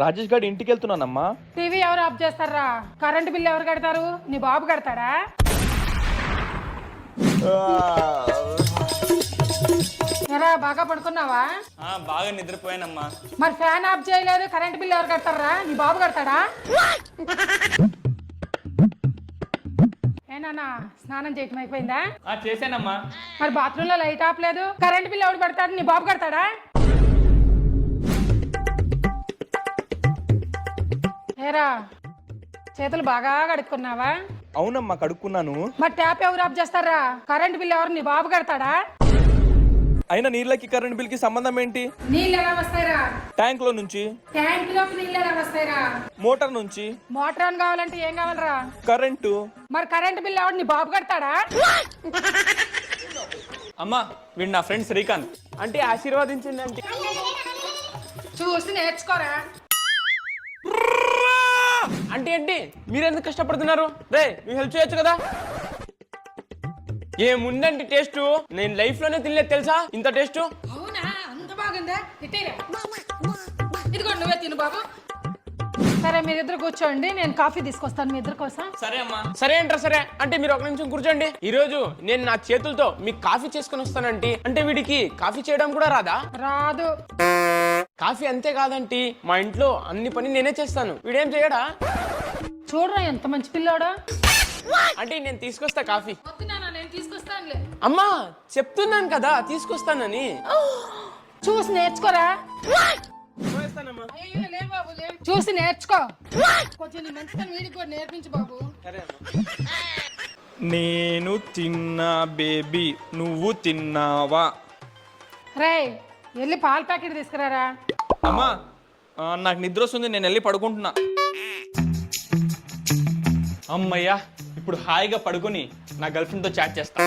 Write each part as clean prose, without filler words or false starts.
రాజేష్ గారి ఇంటికి వెళ్తున్నానమ్మా. టీవీ ఎవరు ఆఫ్ చేస్తారా? కరెంట్ బిల్ ఎవరు కడతారు? నీ బాబు కడతాడా? ఎరా బాగా పడుకున్నావా? బాగా నిద్రపోయానమ్మా. మరి ఫ్యాన్ ఆఫ్ చేయలేదు, కరెంట్ బిల్ ఎవరు కడతారా? నీ బాబు కడతాడా? ఏనా స్నానం చేయటం అయిపోయిందా? చేశానమ్మా. మరి బాత్రూమ్ లో లైట్ ఆఫ్ లేదు, కరెంట్ బిల్ ఎవడు కడతాడు? నీ బాబు కడతాడా? ఏరా చేతులు బాగా కడుక్కున్నావా? అవునమ్మా కడుక్కున్నాను. మరి ట్యాప్ ఎవరు ఆఫ్ చేస్తారా? కరెంట్ బిల్ ఎవరు? నీ బాబు కడతాడా? అయినా నీళ్ళకి కరెంట్ బిల్ కి సంబంధం ఏంటి? నీళ్ళు ఎలా వస్తాయిరా? ట్యాంక్ లో నుంచి. ట్యాంక్ లోకి నీళ్ళు ఎలా వస్తాయిరా? మోటార్ నుంచి. మోటార్ ఆన్ కావాలంటే ఏం కావాలరా? కరెంటు. మరి కరెంట్ బిల్ ఎవడు? నీ బాబు కడతాడా? అమ్మా వీడు నా ఫ్రెండ్ శ్రీకాంత్. అంటే ఆశీర్వాదించండి అంటే. చూసి నేర్చుకోరా. అంటే ఏంటి మీరెందుకు కష్టపడుతున్నారు? రే మీరు హెల్ప్ చేయొచ్చు కదా. ఏముందండి టేస్ట్, నేను లైఫ్ లోనే తినలేదు తెలుసా ఇంత టేస్ట్. అవునా? అంత బాగుందా? ఇదిగో నువ్వే తిను బాబు. సరే మీరిద్దరు కూర్చోండి, నేను కాఫీ తీసుకొస్తాను మీ ఇద్దరు కోసం. సరే అమ్మా. సరే అంటారా? సరే అంటే మీరు ఒక నిమిషం కూర్చోండి. ఈ రోజు నేను నా చేతులతో మీకు కాఫీ చేసుకుని వస్తానంటే. అంటే వీడికి కాఫీ చేయడం కూడా రాదా? రాదు. కాఫీ అంతే కాదంటే మా ఇంట్లో అన్ని పని నేనే చేస్తాను, వీడేం చేయడా? చూడరా ఎంత మంచి పిల్లోడా. అంటే నేను తీసుకొస్తా కాఫీ. నేను తీసుకొస్తానులే. అమ్మా చెప్తున్నాను కదా తీసుకొస్తానని. చూసి నేర్చుకోరా. చూసి నేర్చుకో. కొంచెం నీ మంచితనం వీడికి కూడా నేర్పించు బాబు. నేను తిన్నా బేబీ, నువ్వు తిన్నావా? రేయ్ వెళ్ళి పాల ప్యాకెట్ తీసుకురారా. అమ్మా నాకు నిద్ర వస్తుంది, నేను వెళ్ళి పడుకుంటున్నా. అమ్మయ్యా ఇప్పుడు హాయిగా పడుకొని నా గర్ల్ ఫ్రెండ్ తో చాట్ చేస్తా.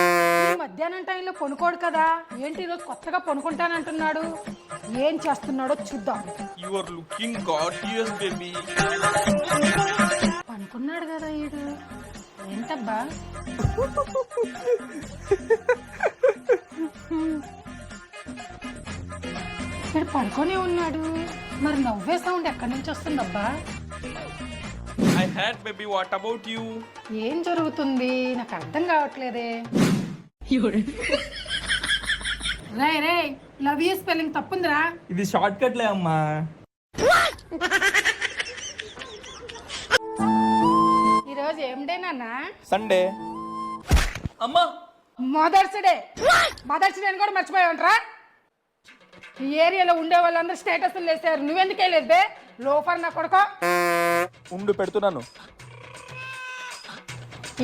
మధ్యాహ్నం టైంలో పనుకోడు కదా, ఏంటి ఈరోజు కొత్తగా పనుకుంటానంటున్నాడు? ఏం చేస్తున్నాడో చూద్దాం. You are looking gorgeous baby. పనుకున్నాడు కదా ఈడు, ఏంటబ్బా? ఇక్కడ పడుకొని ఉన్నాడు, మరి నవ్వే సౌండ్ ఎక్కడి నుంచి వస్తుందబ్బా? I had baby, what about you? ఏం జరుగుతుంది నాకు అర్థం కావట్లేదే. రే రే లవ్ యూ స్పెల్లింగ్ తప్పుందిరా. ఇది షార్ట్ కట్లే అమ్మా. ఈరోజు ఏం డే నాన్న? సండే. అమ్మా మదర్స్ డే. మదర్స్ డే కూడా మర్చిపోయావంటరా? ఈ ఏరియాలో ఉండే వాళ్ళందరూ స్టేటస్ లేసారు, నువ్వెందుకు వెళ్ళలేదు బే? లోఫర్ నా కొడుకో. ఉండు పెడుతున్నాను.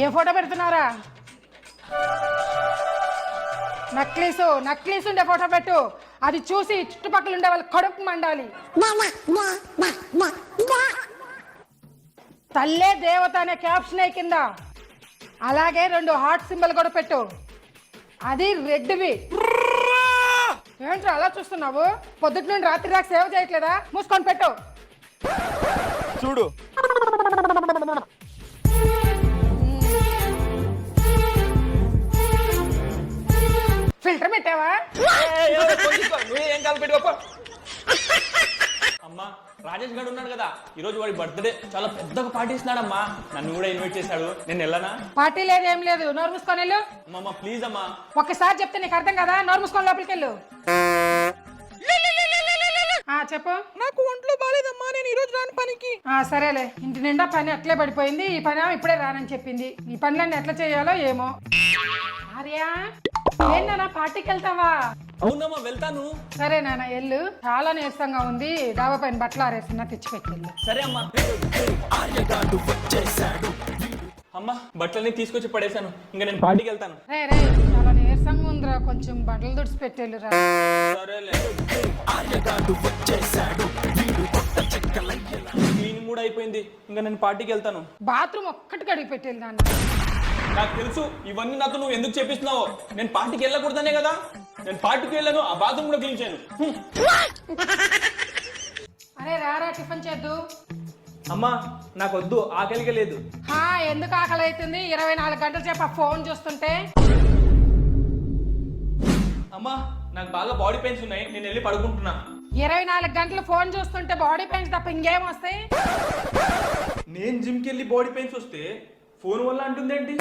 ఏ ఫోటో పెడుతున్నారా? నక్లీస్ ఉండే ఫోటో పెట్టు, అది చూసి చుట్టుపక్కల ఉండే వాళ్ళు కడుపు మండాలి. తల్లే దేవత అనే క్యాప్షన్ కింద అలాగే 2 హార్ట్ సింబల్ కూడా పెట్టు, అది రెడ్వి. ఏంట్రా అలా చూస్తున్నావు? పొద్దుట నుండి రాత్రి దాకా సేవ్ చేయట్లేదా? మూసుకొని పెట్టు. చూడు. ఫిల్టర్ పెట్టావా? నువ్వేం కాలు పెట్టుకో. అమ్మా రాజేష్ గారు ఉన్నాడు కదా, ఈ రోజు వాడి బర్త్డే చాలా పెద్దగా పార్టీ ఇస్తున్నాడమ్మా. నన్ను కూడా ఇన్వైట్ చేశాడు, నేను వెళ్ళనా? పార్టీ లేదు ఏం లేదు, నోరు మూసుకొని వెళ్ళు. అమ్మా ప్లీజ్ అమ్మా. ఒక్కసారి చెప్తే నీకు అర్థం కదా, నోరు మూసుకొని లోపలికి వెళ్ళు. చెప్పు. నాకు ఒంట్లో బాలేదమ్మా, నేను ఈ రోజు రాను పనికి. సరేలే, ఇంటి నిండా పని అట్లే పడిపోయింది, ఈ పని ఇప్పుడే రానని చెప్పింది. ఈ పనులన్నీ ఎట్లా చేయాలో ఏమో. ఆర్యా ఏంటన్నా పార్టీకి వెళ్తావా? అవునమ్మా వెళ్తాను. సరే నాన్న వెళ్ళు, చాలా నీరసంగా ఉంది, డాబా పైన బట్టలు ఆరేస్తున్నా, తెచ్చిపెట్టి. సరే అమ్మా. అమ్మా బట్టలన్నీ తీసుకొచ్చి పడేశాను, ఇంకా నేను పార్టీకి వెళ్తాను. రే రే చాలా నీరసంగా ఉందిరా, కొంచెం బట్టలు తుడిచి పెట్టేళ్ళురా. క్లీనింగ్ కూడా అయిపోయింది, ఇంకా నేను పార్టీకి వెళ్తాను. బాత్రూమ్ ఒక్కటి కడిగి పెట్టేళ్ళు నాన్న. నాకు తెలుసు ఇవన్నీ నాతో నువ్వు ఎందుకు చేపిస్తున్నావో. నేను పార్టీకి వెళ్ళకూడదనే కదా నేను పార్టీకి వెళ్ళాను, ఆ బాత్రూమ్ కూడా క్లీన్ చేయను. అరే రారా టిఫిన్ చేద్దు. అమ్మా నాకు వద్దు, ఆకలిగా లేదు. ఎందుకు ఆకలి అవుతుంది? 24 గంటల సేపు ఆ ఫోన్ చూస్తుంటే. అమ్మా నాకు బాగా బాడీ పెయిన్స్ ఉన్నాయి, నేను వెళ్ళి పడుకుంటున్నా. 24 గంటలు ఫోన్ చూస్తుంటే బాడీ పెయిన్స్ తప్ప ఇంకేం వస్తాయి? నేను జిమ్కి వెళ్ళి బాడీ పెయిన్స్ వస్తే ఫోన్ వల్ల అంటుందేంటి?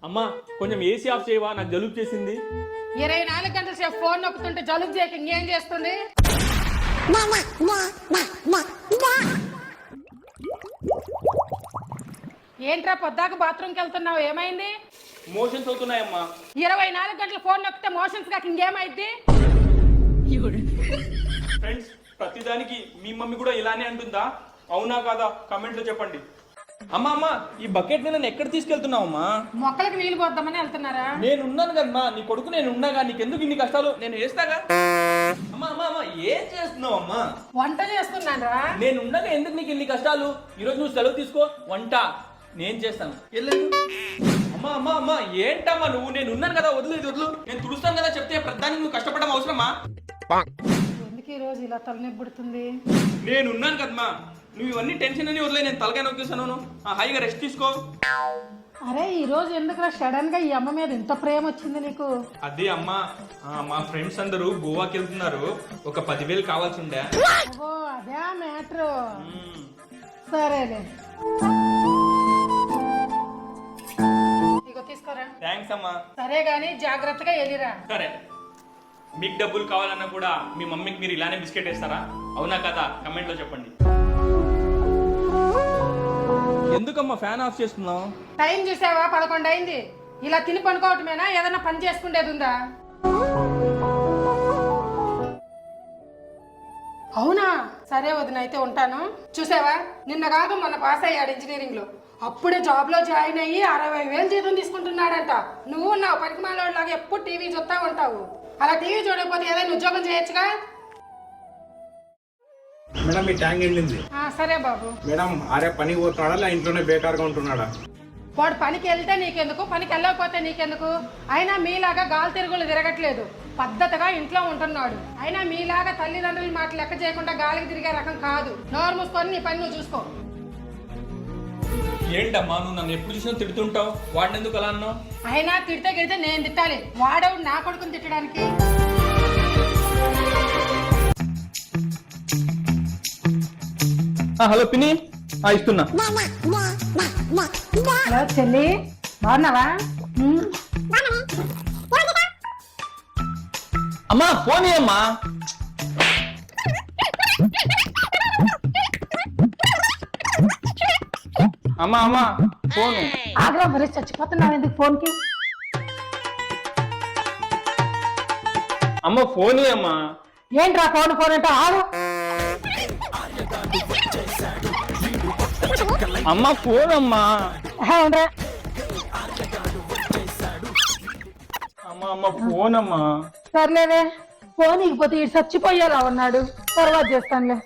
అమ్మా కొంచెం ఏసీ ఆఫ్ చేయవా, నాకు జలుబు చేసింది. 24 గంటల సేపు ఫోన్ నొక్కుతుంటే జలుబు చేయక ఇంకేం చేస్తుంది? ఏంట్రా పొద్దాక బాత్రూమ్కి వెళ్తున్నావు, ఏమైంది? మోషన్స్ అవుతున్నాయమ్మా. 24 గంటలు ఫోన్ నొక్కితే మోషన్స్ కాక ఇంకేమైంది? ఫ్రెండ్స్, ప్రతిదానికి మీ మమ్మీ కూడా ఇలానే అంటుందా? అవునా కాదా కమెంట్ లో చెప్పండి. అమ్మా అమ్మా, ఈ బకెట్ నేను ఎక్కడ తీసుకెళ్తున్నావమ్మా? మొక్కలకు నీళ్లు పోద్దామని వెళ్తున్నారా? నేను ఉన్నాను కదమ్మా, నీ కొడుకు నేను ఉన్నాగా, నీకెందుకు ఇన్ని కష్టాలు? నేను వేస్తాగా. అమ్మా అమ్మా అమ్మా, ఏం చేస్తున్నావు అమ్మా? వంట చేస్తున్నారా? నేను ఉండగా ఎందుకు నీకు ఇన్ని కష్టాలు? ఈరోజు నువ్వు సెలవు తీసుకో, వంట నేను చేస్తాను. వెళ్ళలేదు. అమ్మా అమ్మా అమ్మా, ఏంటమ్మా నువ్వు? నేను ఉన్నాను కదా, వదిలేదు వదులు. నేను తుడుస్తాను కదా, చెప్తే ప్రతిదానికి నువ్వు కష్టపడడం అవసరమా? ఎందుకు ఈ రోజు ఇలా తలనొప్పుడుతుంది? నేను ఉన్నాను కదమ్మా, నువ్వు ఇవన్నీ టెన్షన్ అని వదిలే. నేను తలకాయ నొక్కేస్తాను, హాయిగా రెస్ట్ తీసుకో. అరే ఈ రోజు ఎందుకు సడన్ గా ఈ అమ్మ మీద ఇంత ప్రేమ వచ్చింది నీకు? అదే అమ్మా, మా ఫ్రెండ్స్ అందరూ గోవాకి వెళ్తున్నారు, ఒక 10,000 కావాల్సి ఉండే. ఓ అదే మ్యాటర్. సరేలే, ఇగో తీసుకోరా. థ్యాంక్స్ అమ్మా. సరే గాని జాగ్రత్తగా వెళ్ళిరా. సరే. మీకు డబ్బులు కావాలన్నా కూడా మీ మమ్మీకి మీరు ఇలానే బిస్కెట్ వేస్తారా? అవునా కదా కమెంట్ లో చెప్పండి. ఎందుకమ్మా ఫ్యాన్ ఆఫ్ చేస్తున్నావు? టైం చూసావా? 11 అయింది. ఇలా తిని పనుకోవటమేనా? ఏదైనా పని చేసుకునేది ఉందా? అవునా? సరే వదిన, అయితే ఉంటాను. చూసావా, నిన్న కాదు మొన్న పాస్ అయ్యాడు ఇంజనీరింగ్ లో. అప్పుడే జాబ్ లో జాయిన్ అయ్యి 60,000 జీతం తీసుకుంటున్నాడంట. నువ్వు ఉన్నావు పనికిమాలోలాగా ఎప్పుడు టీవీ చూస్తా ఉంటావు. అలా టీవీ చూడకపోతే ఏదైనా ఉద్యోగం చేయొచ్చుగా. మేడం మీ ట్యాంక్ ఎండింది. సరే బాబు. మేడం ఆరే పనికి పోతున్నాడా లే ఇంట్లోనే బేకార్గా ఉంటున్నాడా? వాడు పనికి వెళ్తే నీకెందుకు, పనికి వెళ్ళకపోతే నీకెందుకు? అయినా మీలాగా గాలి తిరుగులు తిరగట్లేదు, పద్ధతిగా ఇంట్లో ఉంటున్నాడు. అయినా మీలాగా తల్లిదండ్రుల మాట లెక్క చేయకుండా గాలికి తిరిగే రకం కాదు. నోరు మూసుకొని నీ పని నువ్వు చూసుకో. ఏంటమ్మా నువ్వు నన్ను ఎప్పుడు చూసినా తిడుతుంటావు, వాడిని ఎందుకు అలా అన్నావు? అయినా తిడితే గిడితే నేను తిట్టాలి, వాడేవాడు నా కొడుకుని తిట్టడానికి? హలో పిన్ని, ఇస్తున్నా. హలో చెల్లి, బాగున్నావా? అమ్మా ఫోన్ అమ్మా. అమ్మా అమ్మా ఫోన్. ఆగ్రా మరి చచ్చిపోతున్నావు ఎందుకు ఫోన్ కి? అమ్మ ఫోన్ అమ్మా. ఏంట్రా ఫోన్ ఫోన్ అంటే? ఆగు. అమ్మ ఫోన్ అమ్మా. ఉండరా. అమ్మ అమ్మ ఫోన్ అమ్మా. సర్లేవే, ఫోన్ ఇకపోతే ఇటు చచ్చిపోయేలా ఉన్నాడు. తర్వాత చేస్తానులే.